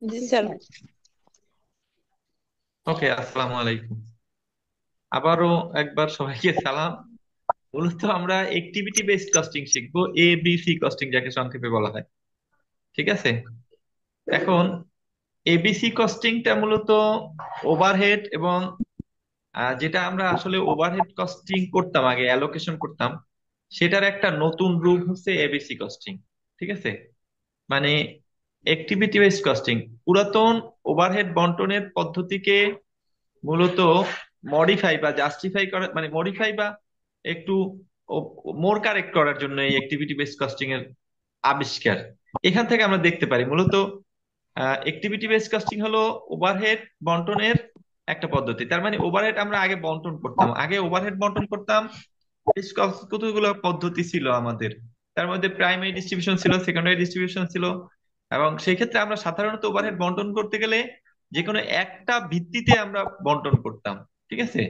জি sir. ওকে, আসসালামু আলাইকুম। আবারও একবার সবাইকে সালাম। মূলত আমরা অ্যাক্টিভিটি বেসড কস্টিং শিখবো, এবিসি কস্টিং যাকে সংক্ষেপে বলা হয়। ঠিক আছে। এখন এবিসি কস্টিংটা মূলত ওভারহেড এবং যেটা আমরা আসলে ওভারহেড কস্টিং করতাম, আগে অ্যালোকেশন করতাম, সেটার একটা নতুন রূপ হচ্ছে এবিসি কস্টিং। ঠিক আছে। মানে অ্যাক্টিভিটি বেসড কস্টিং পুরাতন ওভারহেড বন্টনের পদ্ধতিকে মূলত মডিফাই বা জাস্টিফাই করা, মানে মডিফাই বা একটু মোর কারেক্ট করার জন্য এই অ্যাক্টিভিটি বেসড কস্টিং এর আবিষ্কার। এখান থেকে আমরা দেখতে পারি মূলত অ্যাক্টিভিটি বেসড কস্টিং হলো ওভারহেড বন্টনের একটা পদ্ধতি। তার মানে ওভারহেড আমরা আগে বন্টন করতাম, আগে ওভারহেড বন্টন করতাম। বেশ কতগুলো পদ্ধতি ছিল আমাদের। তার মধ্যে প্রাইমারি ডিস্ট্রিবিউশন ছিল, সেকেন্ডারি ডিস্ট্রিবিউশন ছিল, এবং সেই ক্ষেত্রে আমরা সাধারণত ওভারহেড বন্টন করতে গেলে যে কোনো একটা ভিত্তিতে আমরা বন্টন করতাম। ঠিক আছে।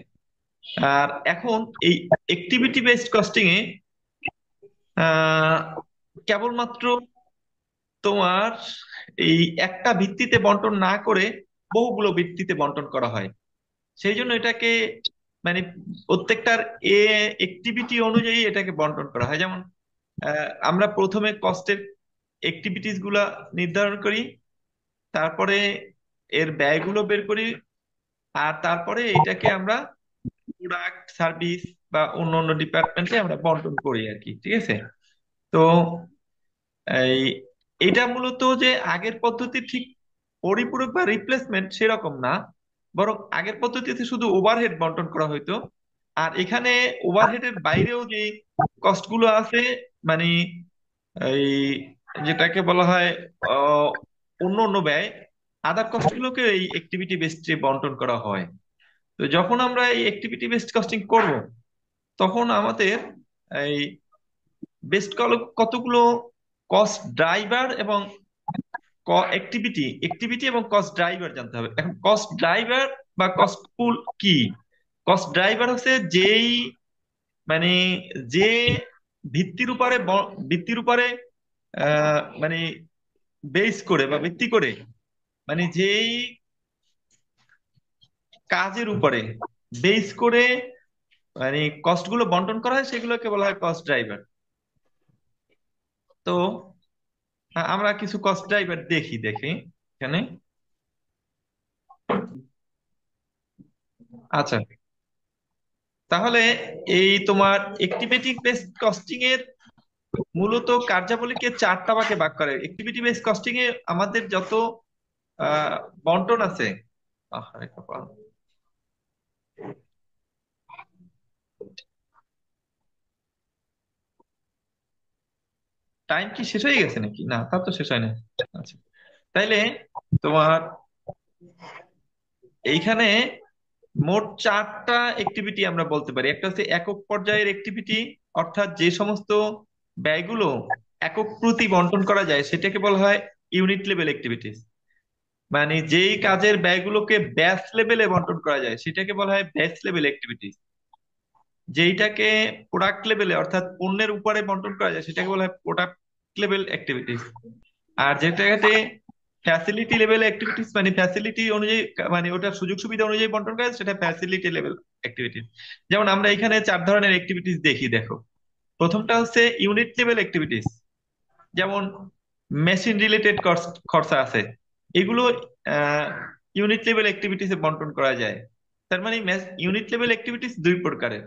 আর এখন এই অ্যাক্টিভিটি বেসড কস্টিং এ আহ কেবলমাত্র তোমার এই একটা ভিত্তিতে বন্টন না করে বহুগুলো ভিত্তিতে বন্টন করা হয়। সেই জন্য এটাকে মানে প্রত্যেকটার এ অ্যাক্টিভিটি অনুযায়ী এটাকে বন্টন করা হয়। যেমন আমরা প্রথমে কস্টের অ্যাক্টিভিটিস গুলা নির্ধারণ করি, তারপরে এর ব্যয়গুলো বের করি, আর তারপরে এটাকে আমরা প্রোডাক্ট সার্ভিস বা অন্য অন্য ডিপার্টমেন্টে আমরা বন্টন করি আর কি। ঠিক আছে। তো এই এটা মূলত যে আগের পদ্ধতি ঠিক পরিপূরক বা রিপ্লেসমেন্ট সেরকম না, বরং আগের পদ্ধতিতে শুধু ওভারহেড বন্টন করা হইতো। আর এখানে ওভারহেডের বাইরেও যে কস্ট গুলো আছে, মানে এই যেটাকে বলা হয় আহ, অন্য অন্য ব্যয়, আদার কস্ট গুলোকে এই অ্যাক্টিভিটি বেসড বন্টন করা হয়। তো যখন আমরা এই অ্যাক্টিভিটি বেসড কস্টিং করব, তখন আমাদের এই বেস্ট কতগুলো কস্ট ড্রাইভার এবং অ্যাক্টিভিটি অ্যাক্টিভিটি এবং কস্ট ড্রাইভার জানতে হবে। এখন কস্ট ড্রাইভার বা কস্ট পুল কি? কস্ট ড্রাইভার হচ্ছে যেই, মানে যে ভিত্তির উপরে ভিত্তির উপরে মানে বেস করে বা ভিত্তি করে, মানে যেই কাজের উপরে বেস করে মানে কস্ট গুলো বন্টন করা হয় সেগুলোকে বলা হয় কস্ট ড্রাইভার। তো আমরা কিছু কস্ট ড্রাইভার দেখি দেখি এখানে। আচ্ছা, তাহলে এই তোমার অ্যাক্টিভিটি বেসড কস্টিং এর মূলত কার্যাবলীকে চারটা ভাগে ভাগ করে। অ্যাক্টিভিটি বেসড কস্টিং এ আমাদের যত আহ, বন্টন আছে, আহারে কপাল, টাইম কি শেষ হয়ে গেছে নাকি? না, তা তো শেষ হয় না। আচ্ছা, তাইলে তোমার এইখানে মোট চারটা অ্যাক্টিভিটি আমরা বলতে পারি। একটা হচ্ছে একক পর্যায়ের অ্যাক্টিভিটি, অর্থাৎ যে সমস্ত ব্যয়গুলো একক প্রতি বন্টন করা যায় সেটাকে বলা হয় ইউনিট লেভেল অ্যাক্টিভিটিস। মানে যেই কাজের ব্যয়গুলোকে ব্যাচ লেভেলে বন্টন করা যায় সেটাকে বলা হয় ব্যাচ লেভেল অ্যাক্টিভিটিস। যেইটাকে প্রোডাক্ট লেভেলে অর্থাৎ পণ্যের উপরে বন্টন করা যায় সেটাকে বলা হয় প্রোডাক্ট লেভেল অ্যাক্টিভিটিস। আর যেটাতে ফ্যাসিলিটি লেভেল অ্যাক্টিভিটিস, মানে ফ্যাসিলিটি অনুযায়ী, মানে ওটার সুযোগ সুবিধা অনুযায়ী বন্টন করা যায়, সেটা ফ্যাসিলিটি লেভেল অ্যাক্টিভিটিস। যেমন আমরা এখানে চার ধরনের অ্যাক্টিভিটিস দেখি, দেখো। প্রথমটা হচ্ছে ইউনিট লেভেল অ্যাক্টিভিটিস। যেমন মেশিন রিলেটেড খরচা আছে, এগুলো ইউনিট লেভেল অ্যাক্টিভিটিসে বন্টন করা যায়। তার মানে ইউনিট লেভেল অ্যাক্টিভিটিস দুই প্রকারের,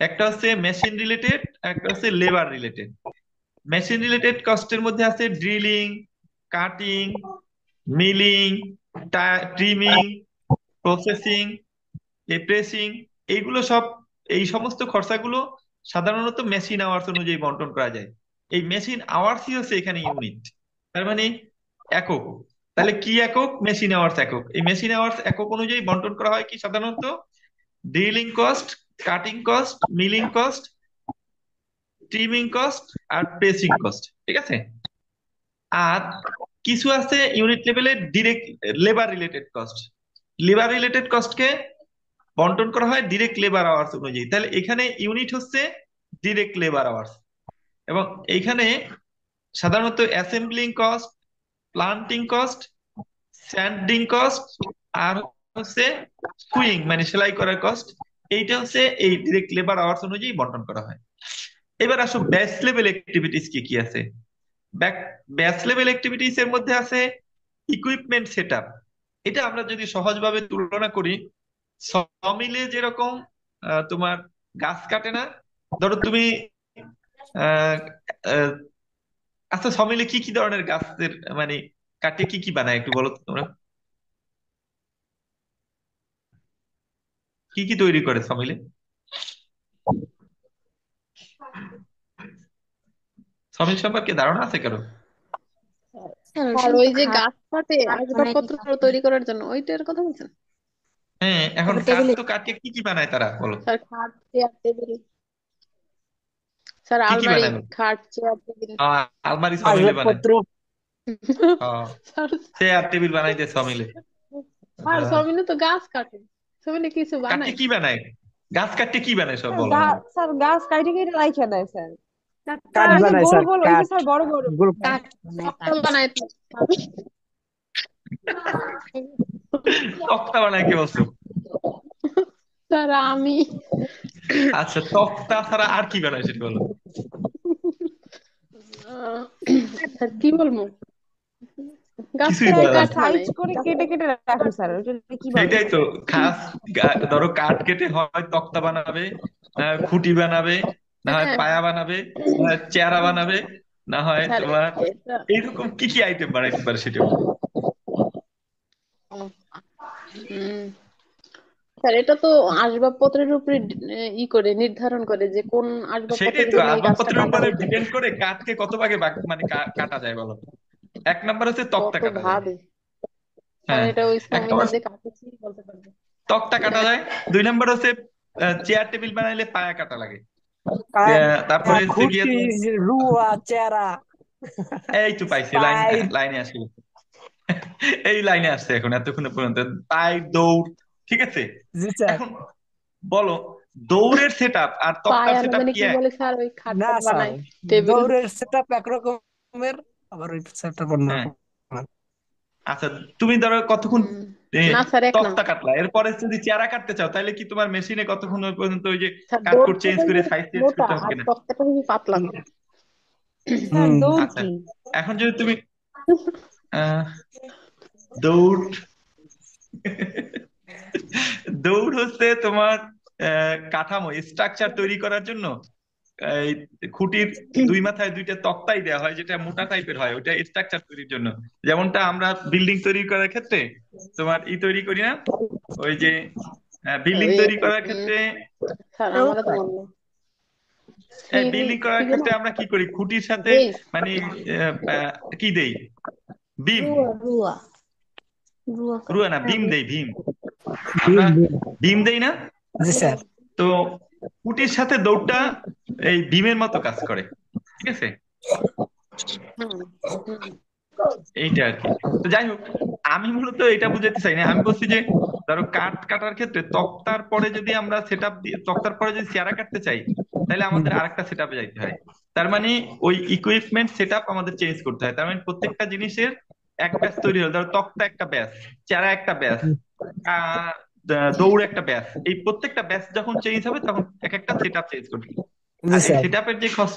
একটা হচ্ছে মেশিন রিলেটেড, একটা হচ্ছে লেবার রিলেটেড। মেশিন রিলেটেড কস্টের মধ্যে আছে drilling, cutting, milling, trimming, processing, pressing, এইগুলো সব, এই সমস্ত খরচাগুলো সাধারণত মেশিন আওয়ার্স অনুযায়ী বন্টন করা যায়। এই মেশিন আওয়ার্সই হচ্ছে এখানে ইউনিট, তার মানে একক। তাহলে কি একক? মেশিন আওয়ার্স একক। এই মেশিন আওয়ার্স একক অনুযায়ী বন্টন করা হয় কি সাধারণত? Drilling cost, cutting cost, milling cost, trimming cost, আর প্রেসিং কস্ট। ঠিক আছে। আর কিছু আছে ইউনিট লেভেলের direct labour related cost. Labour related কস্টকে বন্টন করা হয় ডিরেক্ট লেবার আওয়ার্স অনুযায়ী। তাহলে এখানে ইউনিট হচ্ছে ডিরেক্ট লেবার আওয়ার্স, এবং এইখানে সাধারণত assembling cost, planting cost, sanding cost আর হচ্ছে সুইং মানে সেলাই করার কস্ট, এইটা হচ্ছে এই ডিরেক্ট লেবার আওয়ার্স অনুযায়ী বন্টন করা হয়। এবার আসো ব্যাচ লেভেল অ্যাক্টিভিটিস কি কি আছে। ব্যাচ লেভেল অ্যাক্টিভিটিস এর মধ্যে আছে ইকুইপমেন্ট সেটআপ। এটা আমরা যদি সহজভাবে তুলনা করি, সমিলে যেরকম তোমার গাছ কাটে না, ধরো তুমি আহ আহ, আচ্ছা সমিলে কি কি ধরনের গাছের মানে কাটে কি কি বানায় একটু বলো তো তোমরা, কি কি তৈরি করে সমিলে? সমিল সম্পর্কে ধারণা আছে কারো? স্যার আর ওইখানে ওই তো যে খাট, গাছ কাটে খাট বানায় কি আসবাবপত্র কাপড়, তৈরি করার জন্য, ওইটার কথা বলছেন? হ্যাঁ, এখন তারপর কাঠ টেবিলে তো কাটে কি কি বানায় তারা বলো? স্যার খাট চেয়ার টেবিল, স্যার কি কি আলমারি, বানায় বলো? খাট চেয়ার টেবিল। আলমারি সমিলে বানায়। আসবাবপত্র। আহ, স্যার, চেয়ার টেবিল বানাইতে সমিলে। আর আহ, সবিনে তো গাছ কাটে, সবিনে কিছু কাটে বানায়। কি বানায়? গাছ কাটতে কি বানায় সব বলো আমাকে। স্যার গাছ কাইটে কেটে রাইখা দেয় স্যার। কাঠ স্যার ওই যে বানায় গোল স্যার, গোল, ওই যে কাঠ। স্যার বড় বড় গোল স্যার। কাঠ বানায় তক্তা কাঠ। বানায় তো। তক্তা বানায় কে বলছো? স্যার আমি, আচ্ছা তক্তা ছাড়া আর কি বানায় সেটা বলো। আহ, স্যার কি বলবো, গাছ কিছুই স্যার কাটে বলা একটা যায় কাঠ না। সাইজ বানাই। করে কেটে কেটে রাখে স্যার, ওটা কি বলে? সেটাই তো, খাস ধরো কাঠ কেটে হয় তক্তা বানাবে, খুঁটি বানাবে, না হয় হ্যাঁ পায়া বানাবে, না হয় চেয়ারা বানাবে, না হয় স্যার তোমার এটা, এইরকম কি কি আইটেম বানাইতে পারে সেটা বলো। হুম, স্যার এটা তো আসবাবপত্রের উপরে ই করে নির্ধারণ করে যে কোন সেটাই আসবাবপত্রের তো, জন্য এই গাছটা আসবাবপত্রের কাটা উপরে হয়েছে। ডিপেন্ড করে কাঠকে কত ভাগে মানে কাটা যায় বলো। এক নাম্বার হচ্ছে তক্তা কত কাটা যায়। ভাবে, স্যার হ্যাঁ, এটা ওই এক নম্বর শ্রমিকরা যে কাটেছি বলতে পারবে। তক্তা কাটা যায়। দুই নাম্বার হচ্ছে চেয়ার টেবিল বানাইলে পায়া কাটা লাগে। তারপরে হচ্ছে গিয়ে খুঁটি, তোমার রুয়া, চেরা, এই তো পাইছি লাইন, পাইপ। লাইনে আসি, এই লাইনে আসছে এখন এতক্ষণ পর্যন্ত পাই দৌড়। ঠিক আছে, জি স্যার। এখন বলো দৌড়ের সেট আপ আর তক্তার পায়া না সেট আপ জানি কি কি এক? বলে স্যার, ওই খাট না টাট স্যার, বানায়, টেবিল। দৌড়ের সেট আপ একরকমের, আবার ওই সেট আপ হ্যাঁ, অন্যরকম। আচ্ছা তুমি ধরো কতক্ষণ হুম, এ, না স্যার এক না। তক্তা কাটলা, এরপরে যদি চেহারা কাটতে চাও তাহলে কি তোমার মেশিনে কতক্ষণ ওই পর্যন্ত ওই যে স্যার কাটকুট দৌড়টা চেঞ্জ করে হইবে সাইজ চেঞ্জ মোটা করতে হবে আর কিনা? তক্তাটা হইবে পাতলা। স্যার হুম। দৌড় আচ্ছা কি? এখন যদি তুমি আহ দৌড়, দৌড় হচ্ছে তোমার কাঠামো স্ট্রাকচার তৈরি করার জন্য এই খুঁটির দুই মাথায় দুইটা তক্তাই দেওয়া হয় যেটা মোটা টাইপের হয়, ওইটা স্ট্রাকচার তৈরির জন্য। যেমনটা আমরা বিল্ডিং তৈরি করার ক্ষেত্রে তোমার তৈরি করি না, ওই যে বিল্ডিং ওই তৈরি করার ক্ষেত্রে, স্যার আমারও তো মনে নেই। বিল্ডিং কি করার যেন, ক্ষেত্রে আমরা কি করি খুঁটির সাথে বেশ, মানে কি দেই, বিম, রুয়া, রুয়া, রুয়া রুয়া কাঠি। না হ্যাঁ বিম বেশ। দেই, ভীম। বিম, আমরা বিম। বিম দেই না, জি স্যার। তো খুঁটির সাথে দৌড়টা এই বিমের মতো কাজ করে। ঠিক আছে, হুম হুম। এইটা আর কি। তো যাই হোক, আমি মূলত এটা বুঝাতে চাই না, আমি বলছি যে ধরো কাঠ কাটার ক্ষেত্রে তক্তার পরে যদি আমরা সেট আপ দিয়ে তক্তার পরে যদি চেয়ারা কাটতে চাই তাহলে হুম। আমাদের আরেকটা সেট আপে যাইতে হয়। তার মানে ওই ইকুইপমেন্ট সেট আপ আমাদের চেঞ্জ করতে হয়। তার মানে প্রত্যেকটা জিনিসের এক ব্যাচ তৈরি হলো, ধরো তক্তা একটা ব্যাচ, চেয়ারা একটা ব্যাচ, আহ দৌড় একটা ব্যাচ, এই প্রত্যেকটা ব্যাচ যখন চেঞ্জ হবে তখন এক একটা সেট আপ চেঞ্জ করবে। জি আর এই স্যার। সেট আপের যে খরচ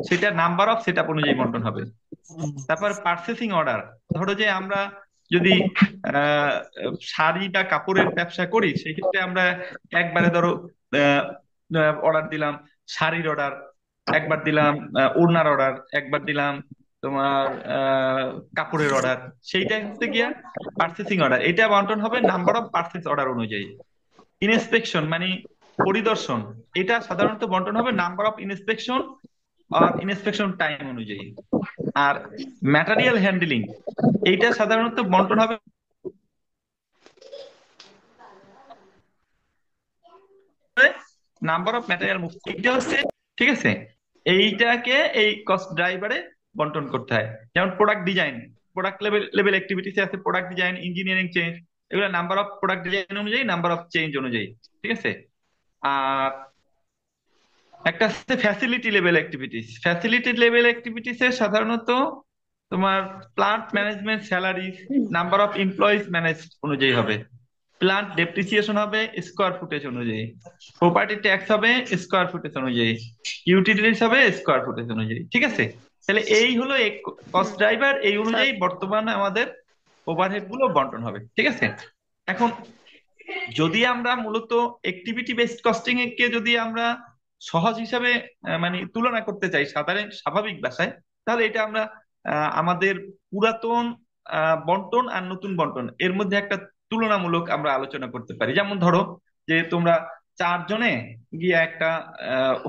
সেটা নাম্বার অফ সেট আপ অনুযায়ী বন্টন হবে। হুম। তারপর পারচেসিং অর্ডার, ধরো যে আমরা যদি আহ শাড়ি বা কাপড়ের ব্যবসা করি সেক্ষেত্রে আমরা একবারে ধরো অর্ডার দিলাম শাড়ির অর্ডার, একবার দিলাম ওড়নার অর্ডার, একবার দিলাম তোমার আহ কাপড়ের অর্ডার, সেইটা হচ্ছে গিয়া পারচেসিং অর্ডার। এটা বন্টন হবে নাম্বার অফ পারচেস অর্ডার অনুযায়ী। ইনস্পেকশন মানে পরিদর্শন, এটা সাধারণত বন্টন হবে নাম্বার অফ ইনস্পেকশন আর ইনস্পেকশন টাইম অনুযায়ী। আর ম্যাটেরিয়াল হ্যান্ডলিং, এইটা সাধারণত বন্টন হবে নাম্বার অফ ম্যাটেরিয়াল মুভ, এইটা হচ্ছে ঠিক আছে। এইটাকে এই কস্ট ড্রাইভারে বন্টন করতে হয়। যেমন product design, product level level activities আছে, প্রোডাক্ট ডিজাইন, ইঞ্জিনিয়ারিং চেঞ্জ, এগুলো নাম্বার অফ প্রোডাক্ট ডিজাইন অনুযায়ী, নাম্বার অফ চেঞ্জ অনুযায়ী। ঠিক আছে, আর একটা হচ্ছে facility level activities. Facility level activities এর সাধারণত তোমার plant management salary number of employees manage অনুযায়ী হবে, প্লান্ট ডেপ্রিসিয়েশন হবে স্কোয়ার ফুটেজ অনুযায়ী, প্রপার্টি ট্যাক্স হবে স্কোয়ার ফুটেজ অনুযায়ী, ইউটিলিটিস হবে স্কোয়ার ফুটেজ অনুযায়ী। ঠিক আছে, তাহলে এই হলো কস্ট ড্রাইভার, এই স্যার। অনুযায়ী বর্তমানে আমাদের ওভারহেড গুলো বন্টন হবে। ঠিক আছে, এখন যদি আমরা মূলত অ্যাক্টিভিটি বেসড কস্টিং কে যদি আমরা সহজ হিসাবে মানে তুলনা করতে চাই সাধারণ স্বাভাবিক ভাষায়, তাহলে এটা আমরা আমাদের পুরাতন বন্টন আর নতুন বন্টন এর মধ্যে একটা তুলনামূলক আমরা আলোচনা করতে পারি। যেমন ধরো যে তোমরা চারজনে গিয়ে একটা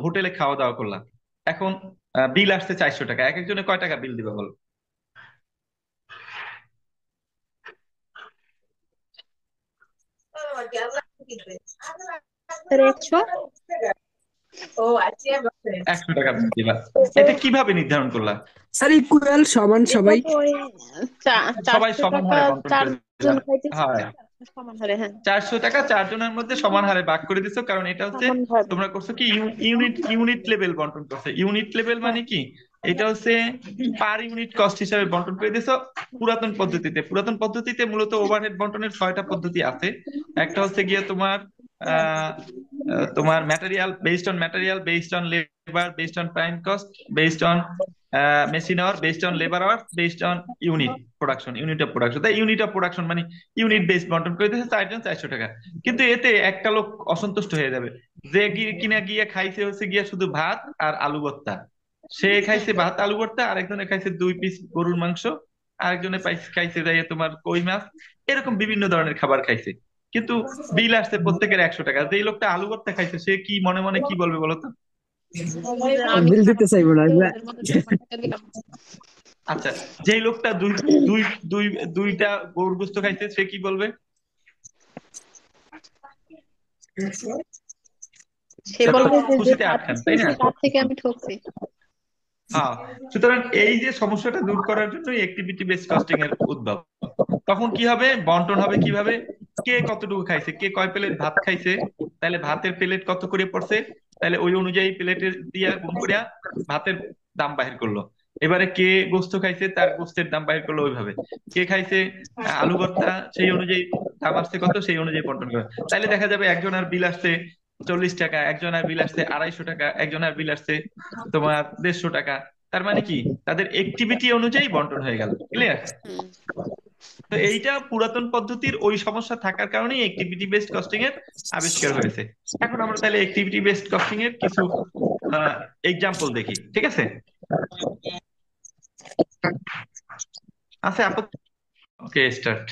হোটেলে খাওয়া দাওয়া করলাম, এখন বিল আসছে 400 টাকা, এক একজনে কয় টাকা বিল দিবে বলো? স্যার 100। 100 টাকা বিল দিবা। এটা কিভাবে নির্ধারণ করলা? স্যার ইকুয়াল সমান এটা সবাই। তো ওই সবাই 400 সমান টাকা হারে বন্টন করে দিলা। 4 জন খাইতেছে, হয়, সমান হারে। হ্যাঁ, 400 টাকা 4 জনের মধ্যে সমান হারে ভাগ করে দিছো, কারণ এটা হচ্ছে সমান ভাবে। তোমরা করছো কি ইউনিট ইউনিট লেভেল বন্টন করছো। ইউনিট লেভেল মানে কি, এটা হচ্ছে পার ইউনিট কস্ট হিসাবে বন্টন করে দিছো। পুরাতন পদ্ধতিতে মূলত ওভারহেড বন্টনের 6টা পদ্ধতি আছে। একটা হচ্ছে গিয়ে তোমার আহ তোমার material based on labour based on prime cost based on machine hour based on labour hour based on unit of production. তাই ইউনিট অফ প্রোডাকশন মানে ইউনিট বেসড বন্টন করে দিয়েছে 4 জন 400 টাকা। কিন্তু এতে একটা লোক অসন্তুষ্ট হয়ে যাবে, যে কিনা গিয়ে খাইছে হচ্ছে গিয়ে শুধু ভাত আর আলু ভর্তা। সে খাইছে ভাত আলু ভর্তা, আরেকজনে খাইছে 2 পিস গরুর মাংস, আরেকজনে খাইছে যাইয়ে তোমার কই মাছ, এরকম বিভিন্ন ধরনের খাবার খাইছে। কিন্তু বিল আসছে প্রত্যেকের 100 টাকা। যেই লোকটা আলু ভর্তা খাইছে সে কি মনে মনে কি বলবে বলতো? আমি বিল দিতে চাইবো না। ওদের মধ্যে 50 টাকা দিলাম। আচ্ছা, যেই লোকটা দুই দুই দুই দুইটা গরুর গোস্ত খাইছে সে কি বলবে? সে সে তো বলবে যে যে খুশিতে ভাত আটখান, দিছে তাই না? তার থেকে আমি ঠকছি। হ্যাঁ, সুতরাং এই যে সমস্যাটা দূর করার জন্যই অ্যাক্টিভিটি বেসড কস্টিং এর উদ্ভব। তখন কি হবে, বন্টন হবে কিভাবে, কে কতটুকু খাইছে, কে কয় প্লেট ভাত খাইছে, তাহলে ভাতের প্লেট কত করে পড়ছে, তাহলে ওই অনুযায়ী প্লেটের দিয়া গুণ করিয়া ভাতের দাম বাহির করলো। এবারে কে গোস্ত খাইছে তার গোস্তের দাম বাহির করলো ওইভাবে। কে খাইছে আলু ভর্তা, সেই অনুযায়ী দাম আসছে কত, সেই অনুযায়ী বন্টন করে। তাইলে দেখা যাবে একজন আর বিল আসছে 40 টাকা, একজন আর বিল আসছে 250 টাকা, একজন আর বিল আসছে তোমার 150 টাকা। তার মানে কি, তাদের অ্যাক্টিভিটি অনুযায়ী বন্টন হয়ে গেল। ক্লিয়ার? হুম। তো এইটা পুরাতন পদ্ধতির ওই সমস্যা থাকার কারণেই অ্যাক্টিভিটি বেসড কস্টিং এর আবিষ্কার হয়েছে। এখন আমরা তাহলে অ্যাক্টিভিটি বেসড কস্টিং এর কিছু এক্সাম্পল দেখি। ঠিক আছে, আচ্ছা আপু, ওকে স্টার্ট।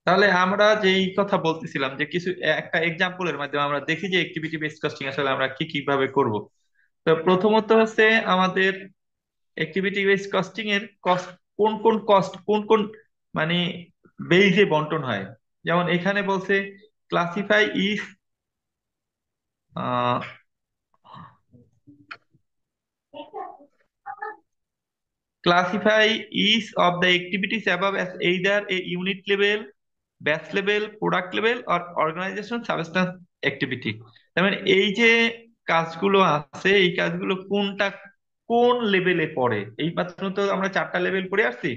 তাহলে আমরা যেই কথা বলতেছিলাম যে কিছু একটা এক্সাম্পলের মাধ্যমে আমরা দেখি যে অ্যাক্টিভিটি বেসড কস্টিং আসলে আমরা কি কিভাবে করব। তো প্রথমত হচ্ছে আমাদের অ্যাক্টিভিটি বেসড কস্টিং এর কোন কোন মানে বেইজে বন্টন হয়। যেমন এখানে বলছে classify is classify each of the activities above as either a unit level, batch level, product level or organization substance activity। তার মানে এই যে কাজগুলো আছে এই কাজগুলো কোনটা কোন লেভেলে পড়ে, এই মাত্র তো আমরা 4টা লেভেল পড়ে আসছি,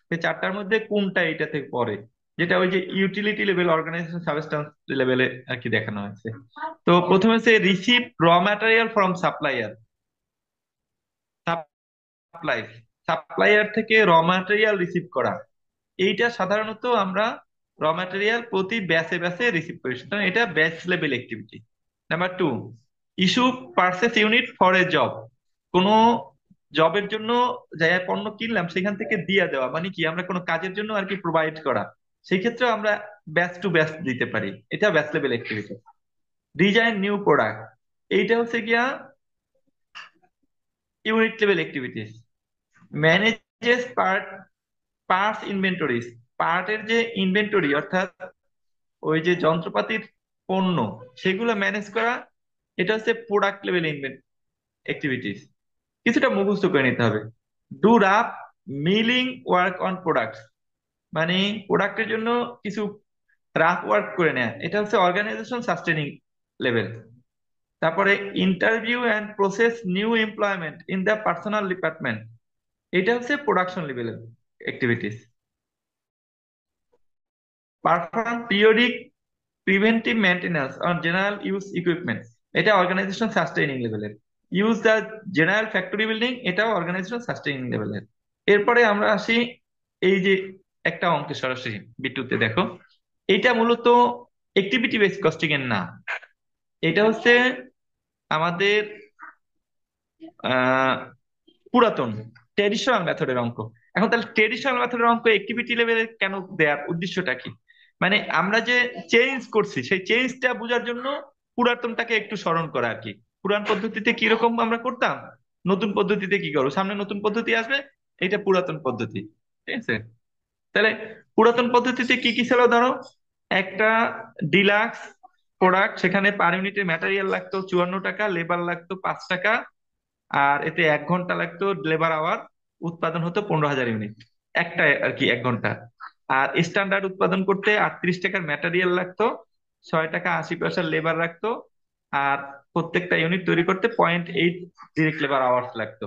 সেই 4টার মধ্যে কোনটা এইটাতে পড়ে, যেটা ওই যে ইউটিলিটি লেভেল অর্গানাইজেশন সাবস্টেন্স লেভেলে আর কি দেখানো হয়েছে। তো প্রথমে হচ্ছে রিসিভ র material from supplier. Supply, supplier থেকে র ম্যাটেরিয়াল রিসিভ করা, এইটা সাধারণত আমরা র ম্যাটেরিয়াল প্রতি ব্যাচে ব্যাচে রিসিভ করি, সুতরাং এটা batch level activity. Number 2, issue purchase unit for a job. কোনো জবের জন্য যাই পণ্য কিনলাম সেখান থেকে দিয়ে দেওয়া, মানে কি আমরা কোনো কাজের জন্য আর কি প্রোভাইড করা, সেই ক্ষেত্রে আমরা ব্যাচ টু ব্যাচ দিতে পারি, এটা batch level activity. Design new product, এইটা হচ্ছে গিয়া unit level activities. Manages parts inventories, পার্টের যে ইনভেন্টরি অর্থাৎ ওই যে যন্ত্রপাতির পণ্য সেগুলো ম্যানেজ করা, এটা হচ্ছে প্রোডাক্ট লেভেল অ্যাক্টিভিটিস। কিছুটা মুখস্থ করে নিতে হবে। Do rough milling work on products, মানে প্রোডাক্টের জন্য কিছু রাফ ওয়ার্ক করে নেয়, এটা হচ্ছে অর্গানাইজেশন সাস্টেনিং লেভেল। তারপরে interview and process new employment in the personal department, এটা হচ্ছে প্রোডাকশন লেভেলের activities. Perform periodic preventive maintenance on general use equipment, এটা অর্গানাইজেশন সাস্টেইনিং লেভেলের। Use the general factory building, এটাও অর্গানাইজেশন সাস্টেইনিং লেভেলের। এরপরে আমরা আসি এই যে একটা অঙ্কে সরাসরি বিটুতে দেখো, এটা মূলত অ্যাক্টিভিটি বেসড কস্টিং এর না, এটা হচ্ছে আমাদের আহ পুরাতন ট্রেডিশনাল মেথডের অঙ্ক। এখন তাহলে ট্রেডিশনাল মেথডের অঙ্ক অ্যাক্টিভিটি লেভেলে কেন দেওয়ার উদ্দেশ্যটা কি? মানে আমরা যে চেঞ্জ করছি সেই চেঞ্জটা বোঝার জন্য পুরাতনটাকে একটু স্মরণ করা আর কি। পুরান পদ্ধতিতে কিরকম আমরা করতাম, নতুন পদ্ধতিতে কি করবো, সামনে নতুন পদ্ধতি আসবে, এটা পুরাতন পদ্ধতি। ঠিক আছে, তাহলে পুরাতন পদ্ধতিতে কি কি ছিল, ধরো একটা ডিলাক্স প্রোডাক্ট, সেখানে পার ইউনিটে ম্যাটেরিয়াল লাগতো 54 টাকা, লেবার লাগতো 5 টাকা, আর এতে 1 ঘন্টা লাগতো লেবার আওয়ার, উৎপাদন হতো 15,000 ইউনিট একটা আর কি 1 ঘন্টা। আর স্ট্যান্ডার্ড উৎপাদন করতে 38 টাকার ম্যাটেরিয়াল লাগতো, 6 টাকা 80 পয়সার লেবার লাগতো, আর প্রত্যেকটা ইউনিট তৈরি করতে 0.8 ডিরেক্ট লেবার আওয়ার্স লাগতো।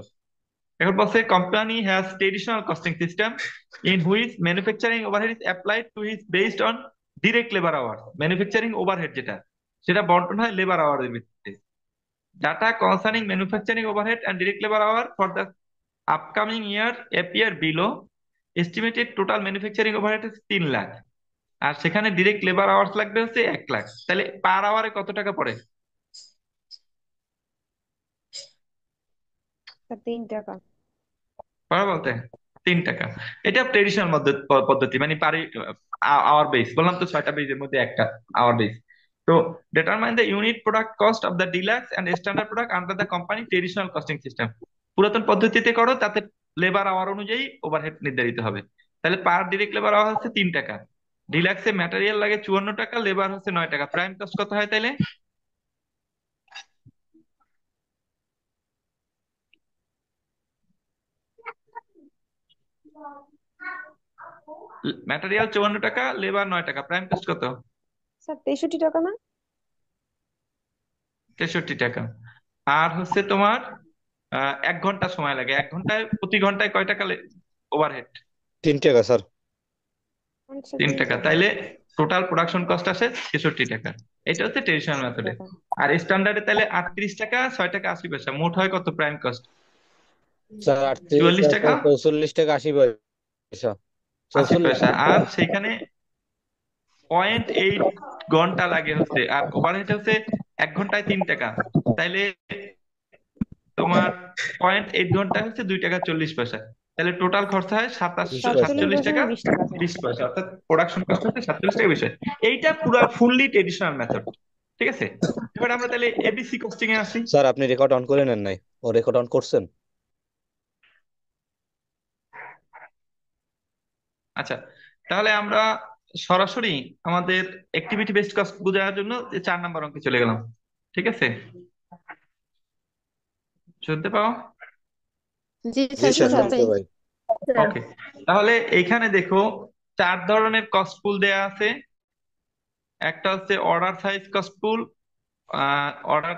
এখন বলছে company has traditional costing system in which manufacturing overhead is applied to his based on direct labour hour. Manufacturing overhead যেটা, সেটা বন্টন হয় লেবার আওয়ারের ভিত্তিতে। Data concerning manufacturing overhead and direct labor hour for the upcoming year appear below. Estimated total manufacturing overhead is 3 lakh, আর সেখানে direct labour hours লাগবে হচ্ছে 1 লাখ। তাহলে পার আওয়ারে কত টাকা পড়ে? স্যার 3 টাকা। পারা বলতে 3 টাকা। এটা ট্রেডিশনাল পদ্ধতি, মানে পারি আওয়ার বেস, বললাম তো 6টা বেসের মধ্যে একটা আওয়ার বেস। তো determine the unit product cost of the deluxe and standard product under the company traditional costing system. পুরাতন পদ্ধতিতে করো, তাতে লেবার আওয়ার অনুযায়ী ওভারহেড নির্ধারিত হবে। তাহলে পার ডিরেক্ট লেবার আওয়ার হচ্ছে 3 টাকা, ডিলাক্সে ম্যাটেরিয়াল লাগে 54 টাকা, লেবার হচ্ছে 9 টাকা, প্রাইম কস্ট কত হয় তাইলে? ম্যাটেরিয়াল 54 টাকা, লেবার 9 টাকা, প্রাইম কস্ট কত? স্যার 63 টাকা না? 63 টাকা। আর হচ্ছে তোমার 1 ঘন্টা সময় লাগে, 1 ঘন্টায় প্রতি ঘন্টায় কয় টাকা ওভারহেড? 3 টাকা স্যার। আচ্ছা 3 টাকা। 3 টাকা। তাইলে টোটাল প্রোডাকশন কস্ট আসে 63 টাকা। এটা হচ্ছে ট্রেডিশনাল মেথডে। 3 টাকা। আর স্ট্যান্ডার্ডে তাহলে 38 টাকা, 6 টাকা 80 পয়সা, মোট হয় কত প্রাইম কস্ট? স্যার 38, 44 টাকা 44 টাকা 80 পয়সা। 80 পয়সা। 44 টাকা। আর সেখানে 0.8 ঘন্টা লাগে হচ্ছে, আর ওভারহেড হচ্ছে 1 ঘন্টায় 3 টাকা। তাইলে তোমার 0.8 ঘন্টা হচ্ছে 2 টাকা 40 পয়সা। তাহলে টোটাল খরচা হয় 20 পয়সা। 47 47 টাকা পয়সা 20 টাকা স্যার। 20 পয়সা, অর্থাৎ প্রোডাকশন কস্ট হচ্ছে 47 টাকা বিষয়। এইটা পুরো ফুললি ট্রেডিশনাল মেথড। ঠিক আছে, এবার আমরা তাহলে এবিসি কস্টিং এ আসি। স্যার আপনি রেকর্ড অন করে নেন নাই, ও রেকর্ড অন করছেন? আচ্ছা, তাহলে আমরা সরাসরি আমাদের অ্যাক্টিভিটি বেসড কস্ট বোঝার জন্য 4 নম্বর অঙ্কে চলে গেলাম। ঠিক আছে, শুনতে পাও? জি জি স্যার, স্যার, শুনতে শুনতে পাই। পাই। ওকে, তাহলে এইখানে দেখো 4 ধরনের কস্ট পুল দেয়া আছে। একটা হচ্ছে order size cost pool, order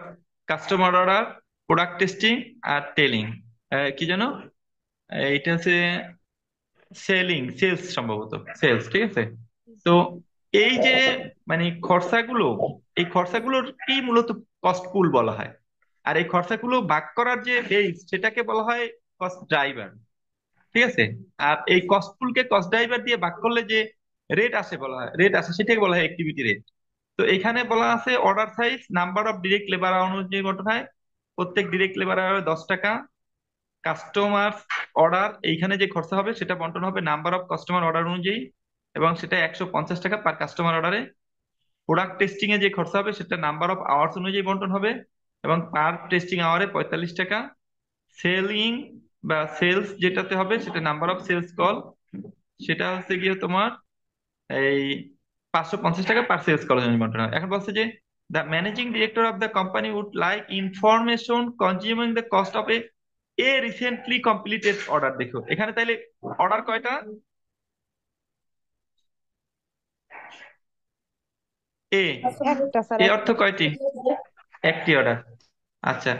customer order, product testing, are telling, কি জানো এইটা হচ্ছে সেলস, সম্ভবত সেলস। ঠিক আছে, তো এই যে মানে খরচাগুলো, এই খরচাগুলোর কি মূলত কস্ট পুল বলা হয়। আর এই খরচাগুলো ভাগ করার যে বেস, সেটাকে বলা হয় কস্ট ড্রাইভার। ঠিক আছে, আর এই কস্ট পুলকে কস্ট ড্রাইভার দিয়ে ভাগ করলে যে রেট আসে সেটাকে বলা হয় অ্যাক্টিভিটি রেট। তো এখানে বলা আছে order size number of direct labour অনুযায়ী গঠন হয়, প্রত্যেক ডিরেক্ট লেবার 10 টাকা। কাস্টমার অর্ডার, এইখানে যে খরচা হবে সেটা বন্টন হবে নাম্বার অফ কাস্টমার অর্ডার অনুযায়ী, এবং সেটা 150 টাকা পার কাস্টমার অর্ডারে। প্রোডাক্ট টেস্টিং এ যে খরচা হবে সেটা নাম্বার অফ আওয়ার্স অনুযায়ী বন্টন হবে, এবং পার টেস্টিং আওয়ারে 45 টাকা। সেলিং বা সেলস যেটাতে হবে সেটা নাম্বার অফ সেলস কল, সেটা হচ্ছে গিয়ে তোমার এই 550 টাকা পার সেলস কল অনুযায়ী বন্টন হয়। এখন বলছে যে the managing director of the company would like information consuming the cost of a recently completed order. দেখো এখানে তাইলে অর্ডার কয়টা? এ একটা স্যার, এ অর্থ একটা। কয়টি? একটি অর্ডার। আচ্ছা,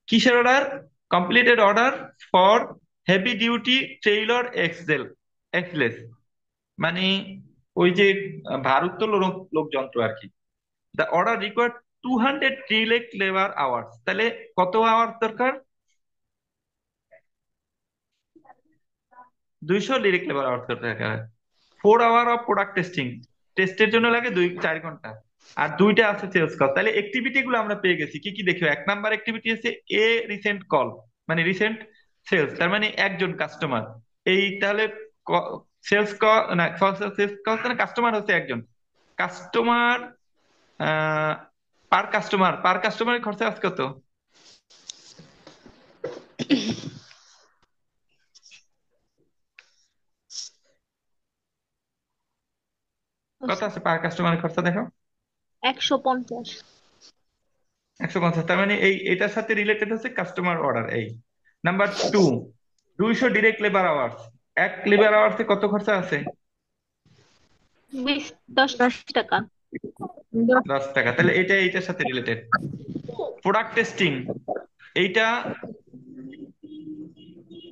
কিসের order? Completed order for heavy duty trailer axles, মানে ওই যে ভারোত্তোলন লোক যন্ত্র আর কি। The order required 200 direct labour hours, তাহলে কত আওয়ার দরকার? 200 ডিরেক্ট লেবার আওয়ার্স দরকার। 4 আওয়ার অফ প্রোডাক্ট টেস্টিং, টেস্টের জন্য লাগে 4 ঘন্টা। আর দুইটা আছে সেলস কল। তাহলে অ্যাক্টিভিটি গুলো আমরা পেয়ে গেছি। কি কি দেখো, 1 নাম্বার অ্যাক্টিভিটি হচ্ছে এ রিসেন্ট কল, মানে রিসেন্ট সেলস, তার মানে একজন কাস্টমার। এই তাহলে সেলস কল না, সেলস কল না, কাস্টমার হচ্ছে একজন কাস্টমার। পার কাস্টমারের খরচা আজকে কত? কত আছে পার কাস্টমারের খরচা দেখো? 150। 150। তার মানে এটার সাথে রিলেটেড হচ্ছে কাস্টমার অর্ডার। এই নাম্বার 2, 200 ডিরেক্ট লেবার আওয়ার্স। এক লেবার আওয়ার্সে কত খরচা আছে? 10 টাকা। 10 টাকা। তাহলে এইটার সাথে রিলেটেড। প্রোডাক্ট টেস্টিং, এইটা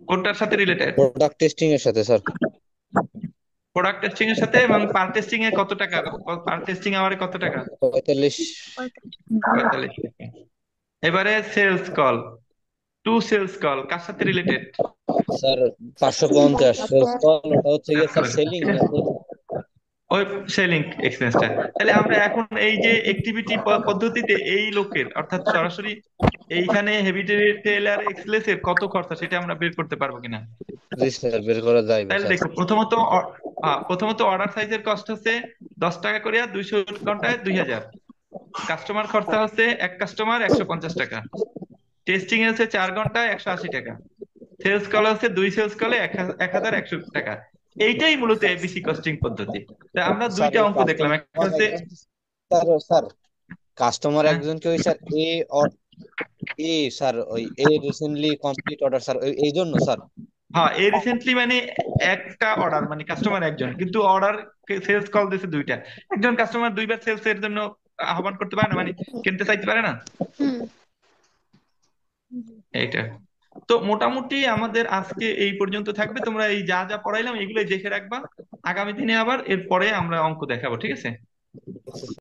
কোনটার সাথে রিলেটেড? প্রোডাক্ট টেস্টিং এর সাথে স্যার। প্রোডাক্ট টেস্টিং এর সাথে, এবং পার টেস্টিং এ কত টাকা? পার টেস্টিং আওয়ারে কত টাকা? 45। 45 টাকা। এবারে সেলস কল, 2 সেলস কল কার সাথে রিলেটেড? স্যার 550 সেলস কল, ওটা হচ্ছে গিয়ে স্যার সেলিং নাকি? ওই সেলিং এক্সপেন্সটা। তাহলে আমরা এখন এই যে অ্যাক্টিভিটি পদ্ধতিতে এই লোকের, অর্থাৎ সরাসরি এইখানে হেভি টেইলার এক্সেলেস এর কত খরচা সেটা আমরা বের করতে পারবো কিনা? জি স্যার, বের করা যাইবে তাহলে স্যার। দেখো, প্রথমত অর্ডার সাইজের কস্ট হচ্ছে 10 টাকা করিয়া, 200 ঘন্টায় 2000। কাস্টমার খরচা হচ্ছে এক কাস্টমার 150 টাকা। টেস্টিং এ হচ্ছে 4 ঘন্টায় 180 টাকা। সেলস কল হচ্ছে 2 সেলস কলে 1100 টাকা। এইটাই মূলত এবিসি কস্টিং পদ্ধতি। তা আমরা স্যার দুইটা এই অঙ্ক দেখলাম, একটা কাস্টমার হচ্ছে স্যার কাস্টমার হ্যাঁ একজনকে ওই স্যার স্যার ওই রিসেন্টলি কমপ্লিট অর্ডার স্যার, এই জন্য স্যার। হ্যাঁ, এই রিসেন্টলি মানে একটা অর্ডার, মানে কাস্টমার একজন, কিন্তু অর্ডার সেলস কল দিয়েছে দুইটা। একজন কাস্টমার দুইবার সেলস এর জন্য আহ্বান করতে পারে না, মানে কিনতে চাইতে পারে না। হুম। এইটা তো মোটামুটি আমাদের আজকে এই পর্যন্ত থাকবে। তোমরা এই যা যা পড়াইলাম এগুলো দেখে রাখবা। আগামী দিনে আবার এরপরে আমরা অঙ্ক দেখাবো, ঠিক আছে?